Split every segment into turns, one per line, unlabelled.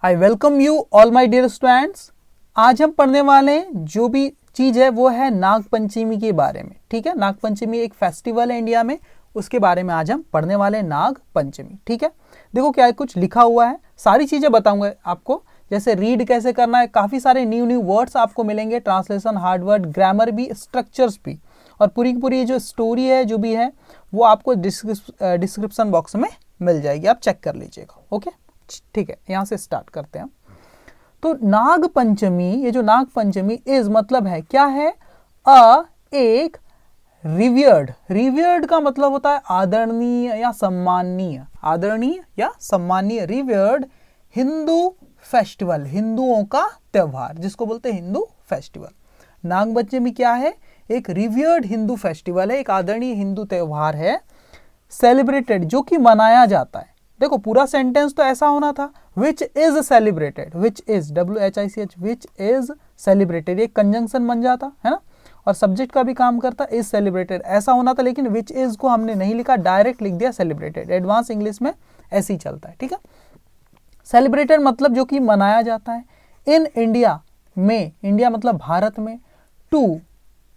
I welcome you all my dear students. आज हम पढ़ने वाले हैं जो भी चीज़ है वो है नाग पंचमी के बारे में। ठीक है, नाग पंचमी एक फेस्टिवल है इंडिया में, उसके बारे में आज हम पढ़ने वाले हैं नाग पंचमी। ठीक है, देखो क्या कुछ लिखा हुआ है, सारी चीज़ें बताऊंगा आपको, जैसे रीड कैसे करना है, काफ़ी सारे न्यू वर्ड्स आपको मिलेंगे, ट्रांसलेशन, हार्ड वर्ड, ग्रामर भी, स्ट्रक्चर्स भी, और पूरी की पूरी जो स्टोरी है जो भी है वो आपको डिस्क्रिप्शन बॉक्स में मिल जाएगी, आप चेक कर लीजिएगा। ओके, ठीक है, यहाँ से स्टार्ट करते हैं। तो नाग पंचमी, ये जो नाग पंचमी इज मतलब है क्या है, एक रिवियर्ड का मतलब होता है आदरणीय या सम्माननीय, आदरणीय या सम्माननीय, रिवियर्ड हिंदू फेस्टिवल, हिंदुओं का त्योहार जिसको बोलते हैं हिंदू फेस्टिवल। नाग पंचमी क्या है, एक रिवियर्ड हिंदू फेस्टिवल है, एक आदरणीय हिंदू त्योहार है, सेलिब्रेटेड जो कि मनाया जाता है। देखो पूरा सेंटेंस तो ऐसा होना था, which is celebrated, which is WHICH, which is celebrated, एक कंजंक्शन बन जाता है ना, और सब्जेक्ट का भी काम करता, इज सेलिब्रेटेड ऐसा होना था, लेकिन विच इज को हमने नहीं लिखा, डायरेक्ट लिख दिया सेलिब्रेटेड। एडवांस इंग्लिश में ऐसे ही चलता है। ठीक है, सेलिब्रेटेड मतलब जो कि मनाया जाता है। इन इंडिया में, इंडिया मतलब भारत में, टू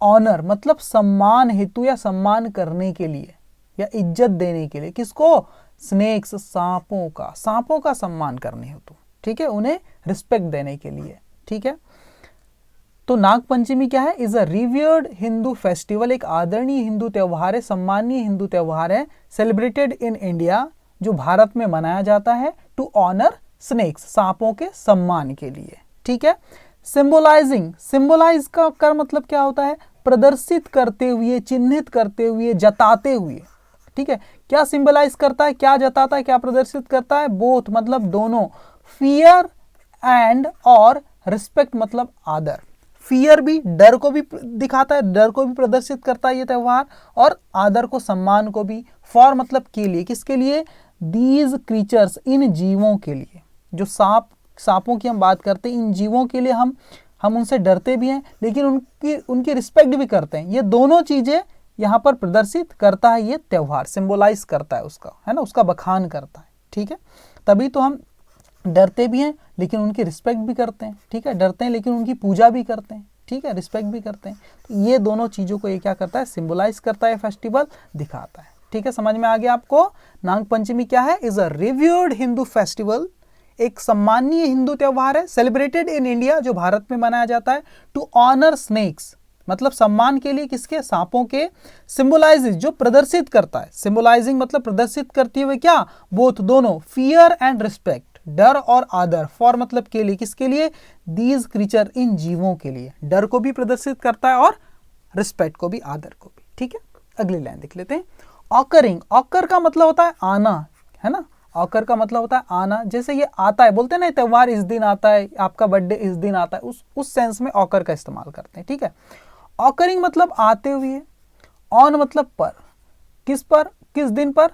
ऑनर मतलब सम्मान हेतु या सम्मान करने के लिए या इज्जत देने के लिए, किसको, स्नेक्स, सांपों का सम्मान करने हेतु। ठीक है, उन्हें रिस्पेक्ट देने के लिए। ठीक है, तो नाग पंचमी क्या है, is a revered Hindu festival, एक आदरणीय हिंदू त्योहार है, सम्मानीय हिंदू त्योहार है, सेलिब्रेटेड इन इंडिया जो भारत में मनाया जाता है, टू ऑनर स्नेक्स, सांपों के सम्मान के लिए। ठीक है, सिंबलाइजिंग, सिंबलाइज का कर मतलब क्या होता है, प्रदर्शित करते हुए, चिन्हित करते हुए, जताते हुए। ठीक है, क्या सिंबलाइज करता है, क्या जताता है, क्या प्रदर्शित करता है, बोथ मतलब दोनों, फियर एंड और रिस्पेक्ट मतलब आदर। फियर भी, डर को भी दिखाता है, डर को भी प्रदर्शित करता है ये त्योहार, और आदर को, सम्मान को भी। फॉर मतलब के लिए, किसके लिए, दीज क्रीचर्स, इन जीवों के लिए, जो सांपों की हम बात करते हैं, इन जीवों के लिए हम उनसे डरते भी हैं, लेकिन उनकी रिस्पेक्ट भी करते हैं। ये दोनों चीजें यहाँ पर प्रदर्शित करता है ये त्योहार, सिंबलाइज करता है उसका, है ना, उसका बखान करता है। ठीक है, तभी तो हम डरते भी हैं लेकिन उनकी रिस्पेक्ट भी करते हैं। ठीक है, डरते हैं लेकिन उनकी पूजा भी करते हैं। ठीक है, रिस्पेक्ट भी करते हैं। तो ये दोनों चीज़ों को ये क्या करता है, सिंबलाइज करता है, फेस्टिवल दिखाता है। ठीक है, समझ में आ गया आपको। नाग पंचमी क्या है, इज अ रिव्यूर्ड हिंदू फेस्टिवल, एक सम्मानीय हिंदू त्योहार है, सेलिब्रेटेड इन इंडिया जो भारत में मनाया जाता है, टू ऑनर स्नेक्स मतलब सम्मान के लिए, किसके, सांपों के, सिंबलाइजिंग जो प्रदर्शित करता है, सिंबलाइजिंग मतलब प्रदर्शित करते हुए क्या, बोथ दोनों, फियर एंड रिस्पेक्ट, डर और आदर, फॉर मतलब के लिए, किसके लिए, दीज क्रीचर, इन जीवों के लिए, डर को भी प्रदर्शित करता है और रिस्पेक्ट को भी, आदर को भी। ठीक है, अगली लाइन देख लेते हैं। ऑकरिंग, ऑकर का मतलब होता है आना, है ना, ऑकर का मतलब होता है आना, जैसे ये आता है, बोलते हैं ना त्योहार इस दिन आता है, आपका बर्थडे इस दिन आता है, उस सेंस में ऑकर का इस्तेमाल करते हैं। ठीक है, ऑकरिंग मतलब आते हुए, ऑन मतलब पर, किस पर, किस दिन पर,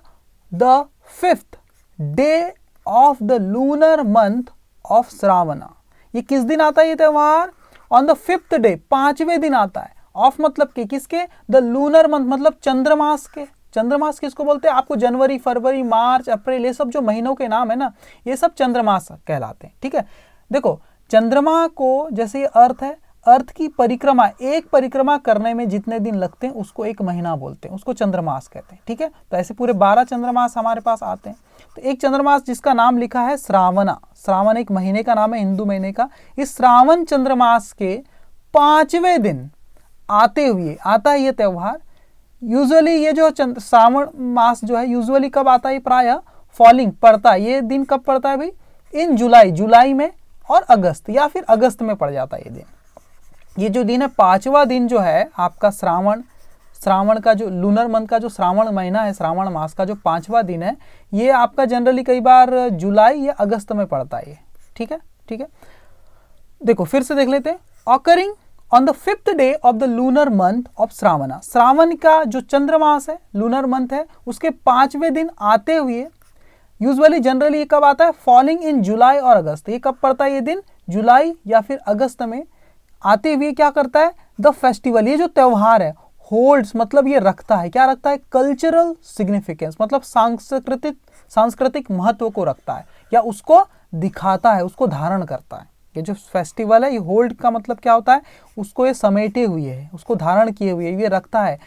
the 5th day of the lunar month of Shravana, ये किस दिन आता है ये त्योहार, ऑन द 5th डे, 5वें दिन आता है, ऑफ मतलब के, किसके, द लूनर मंथ मतलब चंद्रमास के। चंद्रमास किसको बोलते हैं, आपको जनवरी, फरवरी, मार्च, अप्रैल, ये सब जो महीनों के नाम है ना, ये सब चंद्रमास कहलाते हैं। ठीक है, देखो चंद्रमा को, जैसे ये अर्थ है, अर्थ की परिक्रमा, एक परिक्रमा करने में जितने दिन लगते हैं उसको एक महीना बोलते हैं, उसको चंद्रमास कहते हैं। ठीक है, तो ऐसे पूरे 12 चंद्रमास हमारे पास आते हैं। तो एक चंद्रमास जिसका नाम लिखा है श्रावणा, श्रावण एक महीने का नाम है, हिंदू महीने का, इस श्रावण चंद्रमास के 5वें दिन आते हुए आता है ये त्योहार। यूजुअली ये जो श्रावण मास जो है यूजुअली कब आता है, प्रायः फॉलिंग पड़ता है, ये दिन कब पड़ता है भाई, इन जुलाई में और अगस्त, या फिर अगस्त में पड़ जाता है ये दिन। ये जो दिन है, 5वां दिन जो है आपका श्रावण का जो लूनर मंथ का जो श्रावण महीना है, श्रावण मास का जो 5वां दिन है, ये आपका जनरली कई बार जुलाई या अगस्त में पड़ता है। ठीक है, ठीक है, देखो फिर से देख लेते हैं। Occurring on the 5th day of the lunar month of Shravana, Shravan का जो चंद्रमास है, लूनर मंथ है, उसके 5वें दिन आते हुए, यूजुअली जनरली ये कब आता है, फॉलिंग इन जुलाई और अगस्त, ये कब पड़ता है ये दिन, जुलाई या फिर अगस्त में आते हुए क्या करता है, द फेस्टिवल, ये जो त्योहार है, होल्ड्स मतलब ये रखता है, क्या रखता है, कल्चरल सिग्निफिकेंस मतलब सांस्कृतिक महत्व को रखता है या उसको दिखाता है, उसको धारण करता है। ये जो फेस्टिवल है, ये होल्ड का मतलब क्या होता है, उसको ये समेटे हुए है, उसको धारण किए हुए, ये रखता है।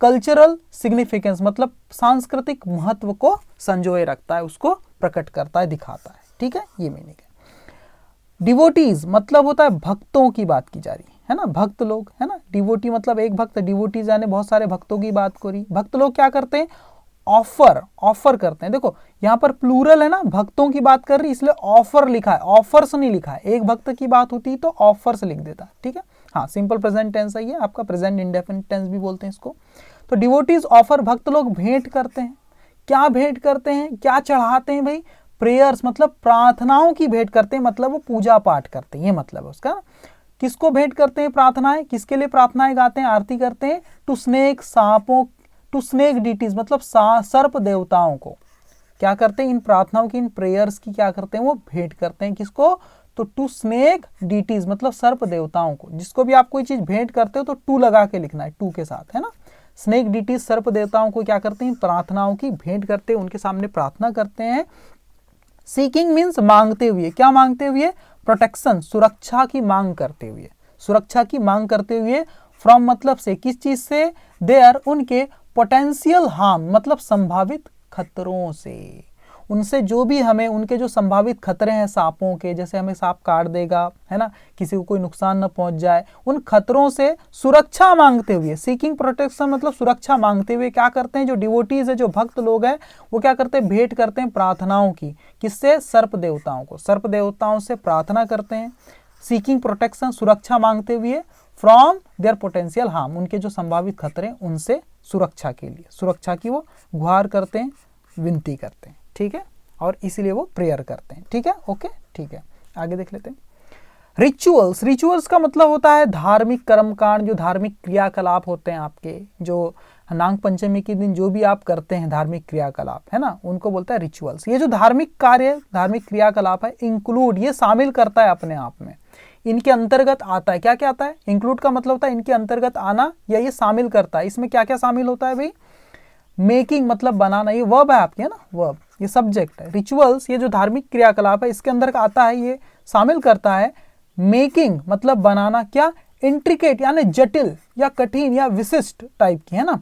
कल्चरल सिग्निफिकेंस मतलब सांस्कृतिक महत्व को संजोए रखता है, उसको प्रकट करता है, दिखाता है। ठीक है, ये मीनिंग है। डिवोटीज मतलब होता है भक्तों की बात की जा रही है ना, भक्त लोग, है ना। डिवोटी मतलब एक भक्त, डिवोटीज यानी बहुत सारे भक्तों की बात हो रही। भक्त लोग क्या करते हैं, ऑफर करते हैं। देखो यहाँ पर प्लूरल है ना, भक्तों की बात कर रही, इसलिए ऑफर लिखा है, ऑफर्स नहीं लिखा है। एक भक्त की बात होती तो ऑफर्स लिख देता। ठीक है, हाँ, सिंपल प्रेजेंट टेंस है ये आपका, प्रेजेंट इंडेफिनिट टेंस भी बोलते हैं इसको। तो डिवोटीज ऑफर, भक्त लोग भेंट करते हैं। क्या भेंट करते हैं, क्या चढ़ाते हैं भाई, प्रेयर्स मतलब प्रार्थनाओं की भेंट करते हैं, मतलब वो पूजा पाठ करते हैं, ये मतलब है उसका। किसको भेंट करते हैं प्रार्थनाएं, किसके लिए प्रार्थनाएं गाते हैं, आरती करते हैं, टू स्नेक सांपों, टू स्नेक डीटीज मतलब सर्प देवताओं को क्या करते हैं, इन प्रार्थनाओं की, इन प्रेयर्स की क्या करते हैं, वो भेंट करते हैं। किसको, तो टू स्नेक डीटीज मतलब सर्प देवताओं को। जिसको भी आप कोई चीज भेंट करते हो तो टू लगा के लिखना है, टू के साथ, है ना। स्नेक डीटीज सर्प देवताओं को क्या करते हैं, प्रार्थनाओं की भेंट करते हैं, उनके सामने प्रार्थना करते हैं। सीकिंग मीन्स मांगते हुए, क्या मांगते हुए, प्रोटेक्शन सुरक्षा की मांग करते हुए, सुरक्षा की मांग करते हुए। फ्रॉम मतलब से, किस चीज से, देयर उनके, पोटेंशियल हार्म मतलब संभावित खतरों से, उनसे जो भी हमें, उनके जो संभावित खतरे हैं सांपों के, जैसे हमें सांप काट देगा, है ना, किसी को कोई नुकसान न पहुंच जाए, उन खतरों से सुरक्षा मांगते हुए, सीकिंग प्रोटेक्शन मतलब सुरक्षा मांगते हुए क्या करते हैं, जो डिवोटीज है, जो भक्त लोग हैं, वो क्या करते हैं, भेंट करते हैं प्रार्थनाओं की। किससे, सर्प देवताओं को, सर्प देवताओं से प्रार्थना करते हैं। सीकिंग प्रोटेक्शन सुरक्षा मांगते हुए, फ्रॉम देयर पोटेंशियल हार्म उनके जो संभावित खतरे, उनसे सुरक्षा के लिए, सुरक्षा की वो गुहार करते हैं, विनती करते हैं। ठीक है, और इसीलिए वो प्रेयर करते हैं। ठीक है, ओके, ठीक है, आगे देख लेते हैं। रिचुअल्स, रिचुअल्स का मतलब होता है धार्मिक कर्मकांड, जो धार्मिक क्रियाकलाप होते हैं आपके, जो नाग पंचमी के दिन जो भी आप करते हैं धार्मिक क्रियाकलाप, है ना, उनको बोलता है रिचुअल्स। ये जो धार्मिक कार्य, धार्मिक क्रियाकलाप है, इंक्लूड ये शामिल करता है अपने आप में, इनके अंतर्गत आता है। क्या क्या आता है, इंक्लूड का मतलब होता है इनके अंतर्गत आना, या ये शामिल करता है। इसमें क्या क्या शामिल होता है भाई, मेकिंग मतलब बनाना, ये वर्ब है आपके, है ना, वर्ब, ये सब्जेक्ट है। रिचुअल्स ये जो धार्मिक क्रियाकलाप है, इसके अंदर आता है, ये शामिल करता है मेकिंग मतलब बनाना, क्या, इंट्रिकेट यानी जटिल या कठिन या विशिष्ट टाइप की, है ना।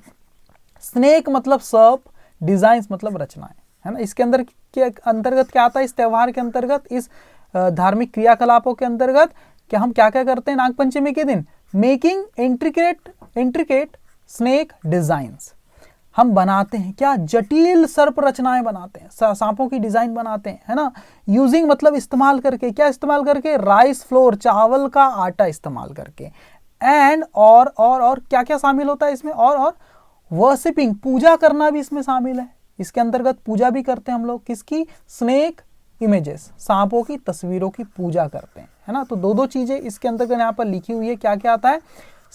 स्नेक मतलब सर्प, डिजाइन्स मतलब रचनाएं, है ना। इसके अंदर के अंतर्गत क्या आता है, इस त्यौहार के अंतर्गत, इस धार्मिक क्रियाकलापों के अंतर्गत क्या हम क्या क्या करते हैं नागपंचमी के दिन, मेकिंग इंट्रिकेट स्नेक डिजाइन्स, हम बनाते हैं क्या, जटिल सर्प रचनाएं बनाते हैं, सांपों की डिजाइन बनाते हैं, है ना। यूजिंग मतलब इस्तेमाल करके, क्या इस्तेमाल करके, राइस फ्लोर चावल का आटा इस्तेमाल करके। एंड और क्या क्या शामिल होता है इसमें, और वर्शिपिंग पूजा करना भी इसमें शामिल है। इसके अंतर्गत पूजा भी करते हैं हम लोग, किसकी, स्नेक इमेजेस, सांपों की तस्वीरों की पूजा करते हैं, है ना। तो दो चीजें इसके अंतर्गत यहाँ पर लिखी हुई है। क्या क्या आता है,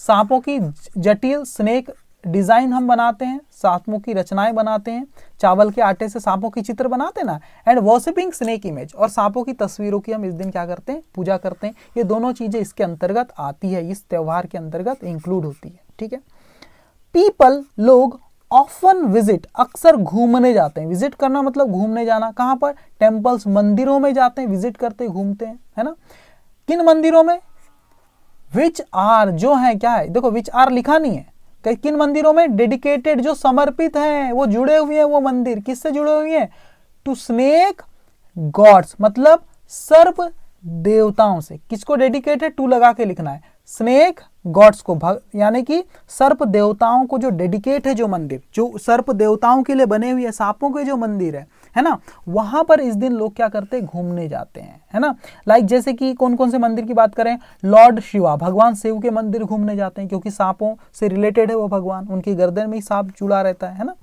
सांपों की जटिल स्नेक डिजाइन हम बनाते हैं, सांपों की रचनाएं बनाते हैं, चावल के आटे से सांपों की चित्र बनाते हैं ना, एंड वर्शिपिंग स्नेक इमेज, और सांपों की तस्वीरों की हम इस दिन क्या करते हैं, पूजा करते हैं। ये दोनों चीजें इसके अंतर्गत आती है, इस त्योहार के अंतर्गत इंक्लूड होती है। ठीक है, पीपल लोग ऑफन विजिट अक्सर घूमने जाते हैं, विजिट करना मतलब घूमने जाना, कहां पर, टेम्पल्स मंदिरों में जाते हैं, विजिट करते घूमते हैं, है ना। किन मंदिरों में, विच आर जो है, क्या है, देखो विच आर लिखा नहीं है, किन मंदिरों में, डेडिकेटेड जो समर्पित हैं, वो जुड़े हुए हैं, वो मंदिर किससे जुड़े हुए हैं, टू स्नेक गॉड्स मतलब सर्प देवताओं से। किसको डेडिकेटेड, टू लगा के लिखना है, स्नेक गॉड्स को, यानी कि सर्प देवताओं को जो डेडिकेट है, जो मंदिर जो सर्प देवताओं के लिए बने हुए सांपों के जो मंदिर है ना, वहां पर इस दिन लोग क्या करते हैं, घूमने जाते हैं, है ना। लाइक जैसे कि कौन कौन से मंदिर की बात करें, लॉर्ड शिवा भगवान शिव के मंदिर घूमने जाते हैं, क्योंकि सांपों से रिलेटेड है वो भगवान, उनकी गर्दन में ही सांप जुड़ा रहता है ना।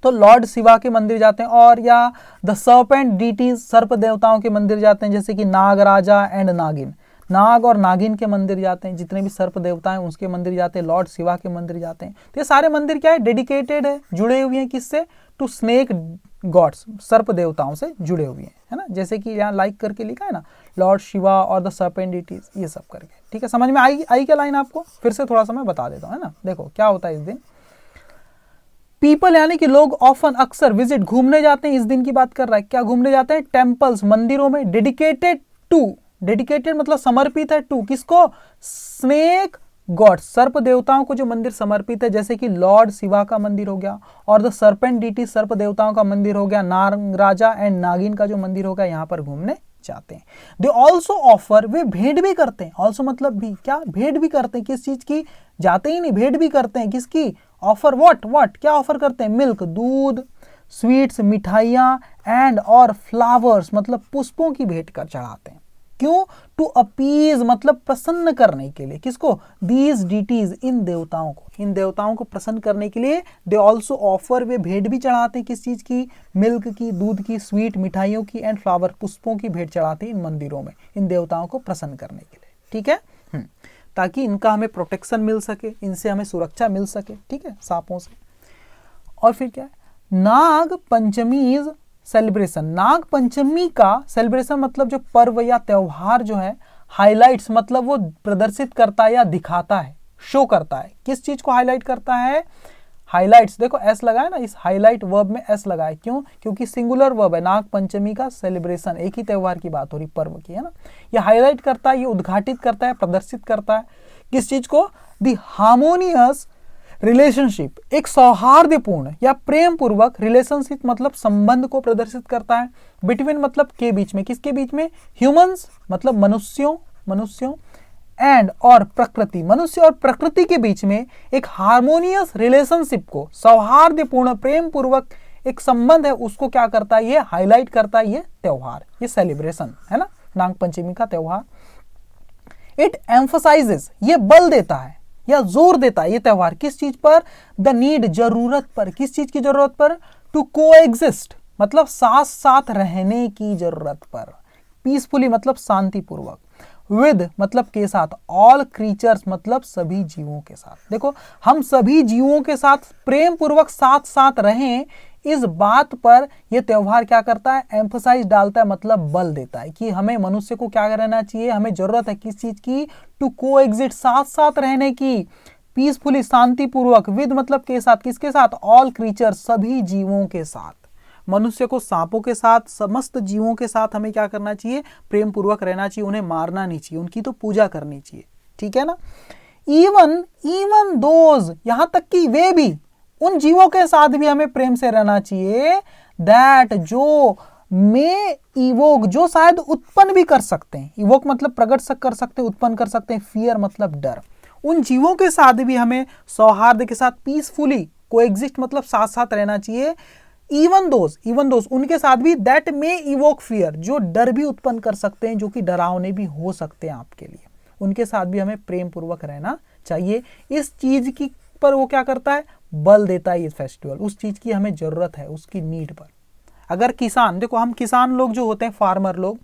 तो लॉर्ड शिवा के मंदिर जाते हैं, और या द सर्पेंट डीटीज सर्प देवताओं के मंदिर जाते हैं, जैसे कि नागराजा एंड नागिन, नाग और नागिन के मंदिर जाते हैं, जितने भी सर्प देवता हैं उसके मंदिर जाते हैं, लॉर्ड शिवा के मंदिर जाते हैं। तो ये सारे मंदिर क्या है, डेडिकेटेड है, जुड़े हुए हैं किससे, टू स्नेक गॉड्स सर्प देवताओं से जुड़े हुए हैं, है ना। जैसे कि यहाँ लाइक करके लिखा है ना, लॉर्ड शिवा और द सर्पेंट डीटीज, ये सब करके। ठीक है, समझ में आई क्या लाइन आपको, फिर से थोड़ा सा मैं बता देता हूँ, है ना। देखो क्या होता है इस दिन, पीपल यानी कि लोग ऑफन अक्सर विजिट घूमने जाते हैं, इस दिन की बात कर रहा है, क्या घूमने जाते हैं, टेम्पल्स मंदिरों में, डेडिकेटेड टू, डेडिकेटेड मतलब समर्पित है, टू किसको, स्नेक गॉड सर्प देवताओं को जो मंदिर समर्पित है, जैसे कि लॉर्ड शिवा का मंदिर हो गया, और द सर्पेंट डीटी सर्प देवताओं का मंदिर हो गया, नागराजा एंड नागिन का जो मंदिर हो गया, यहाँ पर घूमने जाते हैं। दे ऑल्सो ऑफर, वे भेंट भी करते हैं, ऑल्सो मतलब भी, क्या भेंट भी करते हैं, किस चीज की, जाते ही नहीं भेंट भी करते हैं, किसकी, ऑफर व्हाट क्या ऑफर करते हैं, मिल्क दूध, स्वीट्स मिठाइयाँ, एंड और फ्लावर्स मतलब पुष्पों की भेंट कर चढ़ाते हैं। क्यों, टू अपीज मतलब प्रसन्न करने के लिए, किसको, दीज डीटीज इन देवताओं को, इन देवताओं को प्रसन्न करने के लिए। दे ऑल्सो ऑफर, वे भेंट भी चढ़ाते हैं, किस चीज की, मिल्क की, दूध की, स्वीट मिठाइयों की, एंड फ्लावर पुष्पों की भेंट चढ़ाते हैं इन मंदिरों में, इन देवताओं को प्रसन्न करने के लिए, ठीक है, ताकि इनका हमें प्रोटेक्शन मिल सके, इनसे हमें सुरक्षा मिल सके, ठीक है, सांपों से। और फिर क्या है, नाग पंचमी सेलिब्रेशन, नाग पंचमी का सेलिब्रेशन मतलब जो पर्व या त्योहार जो है, हाइलाइट्स मतलब वो प्रदर्शित करता है या दिखाता है, शो करता है, किस चीज को हाईलाइट करता है, हाइलाइट्स, देखो एस लगा है ना, इस हाईलाइट वर्ब में एस लगा है, क्यों, क्योंकि सिंगुलर वर्ब है, नाग पंचमी का सेलिब्रेशन, एक ही त्योहार की बात हो रही, पर्व की है ना, ये हाईलाइट करता है, ये उद्घाटित करता है, प्रदर्शित करता है, किस चीज को, द हार्मोनियस रिलेशनशिप, एक सौहार्दपूर्ण या प्रेम पूर्वक, रिलेशनशिप मतलब संबंध को प्रदर्शित करता है, बिटवीन मतलब के बीच में, किसके बीच में, ह्यूमंस मतलब मनुष्यों एंड और प्रकृति, मनुष्य और प्रकृति के बीच में एक हार्मोनियस रिलेशनशिप को, सौहार्दपूर्ण प्रेम पूर्वक एक संबंध है, उसको क्या करता है, ये हाईलाइट करता है, ये त्योहार, ये सेलिब्रेशन है ना, नाग पंचमी का त्योहार। इट एम्फसाइजेस, ये बल देता है या जोर देता है ये त्योहार, किस चीज पर, द नीड जरूरत पर, किस चीज की जरूरत पर, टू कोएग्जिस्ट मतलब साथ साथ रहने की जरूरत पर, पीसफुली मतलब शांतिपूर्वक, विद मतलब के साथ, ऑल क्रीचर्स मतलब सभी जीवों के साथ। देखो हम सभी जीवों के साथ प्रेम पूर्वक साथ साथ रहें, इस बात पर यह त्योहार क्या करता है, एम्फसाइज डालता है, मतलब बल देता है कि हमें मनुष्य को क्या रहना चाहिए, हमें जरूरत है किस चीज की, टू कोएग्जिस्ट साथ साथ रहने की, पीसफुली शांतिपूर्वक, विद मतलब के साथ, किसके साथ, ऑल क्रीचर्स सभी जीवों के साथ, मनुष्य को सांपों के साथ, समस्त जीवों के साथ हमें क्या करना चाहिए, प्रेम पूर्वक रहना चाहिए, उन्हें मारना नहीं चाहिए, उनकी तो पूजा करनी चाहिए, ठीक है ना। इवन दोज, यहां तक कि वे भी, उन जीवों के साथ भी हमें प्रेम से रहना चाहिए, दैट जो में इवोक, जो शायद उत्पन्न भी कर सकते हैं, इवोक मतलब प्रकट कर सकते हैं, उत्पन्न कर सकते हैं, फियर मतलब डर, उन जीवों के साथ भी हमें सौहार्द के साथ पीसफुली कोएग्जिस्ट मतलब साथ साथ रहना चाहिए। इवन दोज उनके साथ भी, दैट में इवोक फियर, जो डर भी उत्पन्न कर सकते हैं, जो कि डरावने भी हो सकते हैं आपके लिए, उनके साथ भी हमें प्रेम पूर्वक रहना चाहिए। इस चीज की पर वो क्या करता है, बल देता है ये फेस्टिवल, उस चीज की हमें जरूरत है, उसकी नीड पर। अगर किसान, देखो हम किसान लोग जो होते हैं, फार्मर लोग,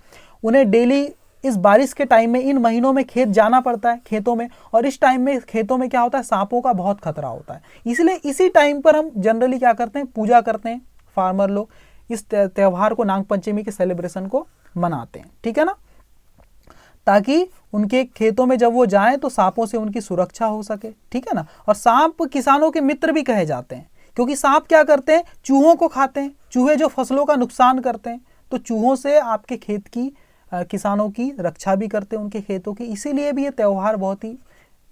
उन्हें डेली इस बारिश के टाइम में, इन महीनों में खेत जाना पड़ता है, खेतों में, और इस टाइम में खेतों में क्या होता है, सांपों का बहुत खतरा होता है, इसलिए इसी टाइम पर हम जनरली क्या करते हैं, पूजा करते हैं फार्मर लोग, इस त्योहार को, नाग पंचमी के सेलिब्रेशन को मनाते हैं, ठीक है ना, ताकि उनके खेतों में जब वो जाएं तो सांपों से उनकी सुरक्षा हो सके, ठीक है ना। और सांप किसानों के मित्र भी कहे जाते हैं, क्योंकि सांप क्या करते हैं, चूहों को खाते हैं, चूहे जो फसलों का नुकसान करते हैं, तो चूहों से आपके खेत की, किसानों की रक्षा भी करते हैं, उनके खेतों की, इसीलिए भी ये त्यौहार बहुत ही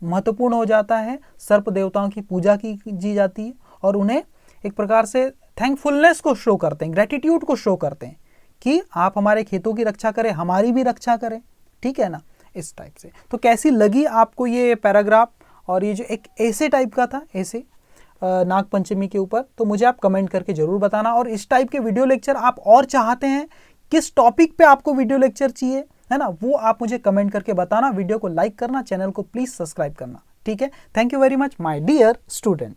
महत्वपूर्ण हो जाता है। सर्प देवताओं की पूजा की जाती है, और उन्हें एक प्रकार से थैंकफुलनेस को शो करते हैं, ग्रेटिट्यूड को शो करते हैं कि आप हमारे खेतों की रक्षा करें, हमारी भी रक्षा करें, ठीक है ना, इस टाइप से। तो कैसी लगी आपको ये पैराग्राफ, और ये जो एक ऐसे टाइप का था, ऐसे नाग पंचमी के ऊपर, तो मुझे आप कमेंट करके जरूर बताना। और इस टाइप के वीडियो लेक्चर आप और चाहते हैं, किस टॉपिक पे आपको वीडियो लेक्चर चाहिए, है ना, वो आप मुझे कमेंट करके बताना। वीडियो को लाइक करना, चैनल को प्लीज सब्सक्राइब करना, ठीक है। Thank you very much my dear student.